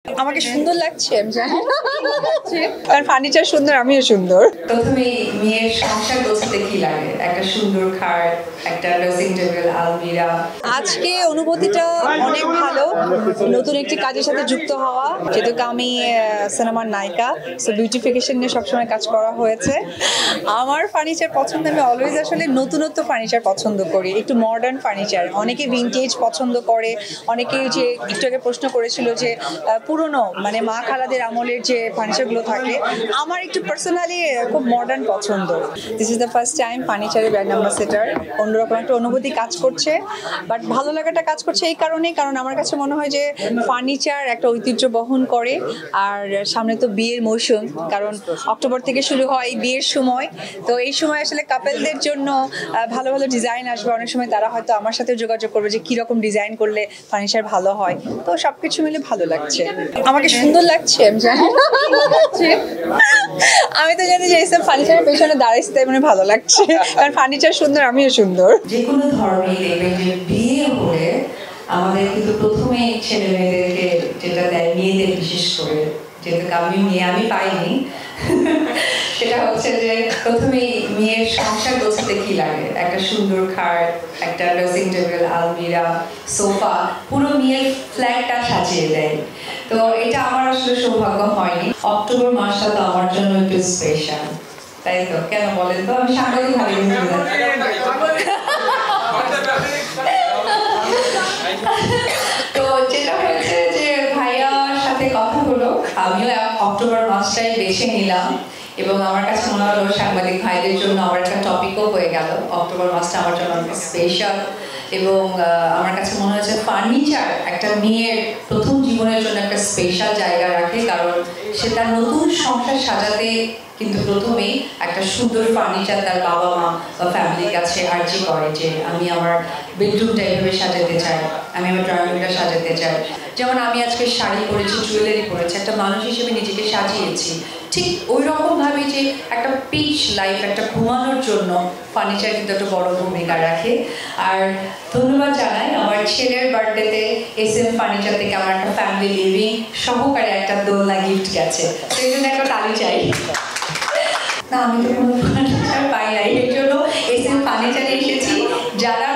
আমাকে সুন্দর লাগছে আমি জানি কারণ ফার্নিচার সুন্দর, আমিও সুন্দর। প্রথমে মেয়ের সংসার গোছাতে কি লাগে? একটা সুন্দর খাট, একটা ড্রেসিং টেবিল, আলমিরা। আজকে অনুভূতিটা অনেক ভালো, নতুন একটি কাজের সাথে যুক্ত হওয়া, যেহেতু আমি সিনেমার নায়িকা, সো বিউটিফিকেশন নিয়ে সবসময় কাজ করা হয়েছে। আমার ফার্নিচার পছন্দ, আমি অলওয়েজ আসলে নতুনত্ব ফার্নিচার পছন্দ করি, একটু মডার্ন ফার্নিচার। অনেকে ভিনটেজ পছন্দ করে, অনেকে যে একটু আগে প্রশ্ন করেছিল যে পুরনো মানে মা খালাদের আমলের যে ফার্নিচারগুলো থাকে, আমার একটু পার্সোনালি খুব মডার্ন পছন্দ। This is the first time ফার্নিচারের ব্র্যান্ড অ্যাম্বাসেডর, অন্যরকম একটা অনুভূতি কাজ করছে, বাট ভালো লাগাটা কাজ করছে এই কারণেই, কারণ আমার কাছে মনে হয় যে ফার্নিচার একটা ঐতিহ্য বহন করে। আর সামনে তো বিয়ের মৌসুম, কারণ অক্টোবর থেকে শুরু হয় বিয়ের সময়, তো এই সময় আসলে কাপেলদের জন্য ভালো ভালো ডিজাইন আসবে। অনেক সময় তারা হয়তো আমার সাথে যোগাযোগ করবে যে কীরকম ডিজাইন করলে ফার্নিচার ভালো হয়, তো সব কিছু মিলে ভালো লাগছে। আমাকে সুন্দর লাগছে আমি জানি আমি তো জানি যে এইসব ফার্নিচারের পেছনে দাঁড়াইছি, তাই মানে ভালো লাগছে, কারণ ফার্নিচার সুন্দর, আমিও সুন্দর। যে কোনো ধর্মেই দেখবেন যে বিয়ে হলে আমাদের কিন্তু প্রথমে ছেলে মেয়েদেরকে যেটা দেয়, মেয়েদের বিশেষ করে, যেহেতু আমি পাইনি, সেটা হচ্ছে যে প্রথমে মেয়ের সংসার গোছাতে কি লাগে? একটা সুন্দর খাট, একটা ড্রেসিং টেবিল, আলমিরা, সোফা, পুরো মেয়ের ফ্ল্যাটটা সাজিয়ে দেয়। তো এটা আমার আসলে সৌভাগ্য হয়নি। অক্টোবর মাসটা তো আমার জন্য একটু স্পেশাল, তাই তো? কেন বলেন তো? আমি সাংবাদিক ভাবে তো যেটা হয়েছে যে ভাইয়ার সাথে কথা হলো, আমিও অক্টোবর মাসটাই বেছে নিলাম, এবং আমার কাছে মনে হলো সাংবাদিক ভাইদের জন্য আমার একটা টপিকও হয়ে গেল। অক্টোবর মাসটা আমার জন্য অনেক স্পেশাল, এবং আমার কাছে মনে হয়েছে ফার্নিচার একটা মেয়ের প্রথম জীবনের জন্য একটা স্পেশাল জায়গা রাখে, কারণ সে তার নতুন সংসার সাজাতে কিন্তু প্রথমেই একটা সুন্দর ফার্নিচার তার বাবা মা বা ফ্যামিলির কাছে আর্জি করে যে আমি আমার বেডরুমটা এভাবে সাজাতে চাই, আমি আমার ড্রয়িং রুমটা সাজাতে চাই। যেমন আমি আজকে শাড়ি পরেছি, জুয়েলারি পরেছি, একটা মানুষ হিসেবে নিজেকে সাজিয়েছি। ঠিক ওই রকমভাবে যে একটা পিচ লাইফ, একটা ঘুমানোর জন্য ফার্নিচার কিন্তু একটা বড় ভূমিকা রাখে। আর ধন্যবাদ জানাই আমার ছেলের বার্থডেতে SM ফার্নিচার থেকে আমার একটা ফ্যামিলি লিভিং সহকারে একটা দোলনা গিফট গেছে, সেই জন্য একটা তালি চাই। না, আমি তো কোনো ফার্নিচার পাই নাই, এর জন্য SM ফার্নিচারে এসেছি। যারা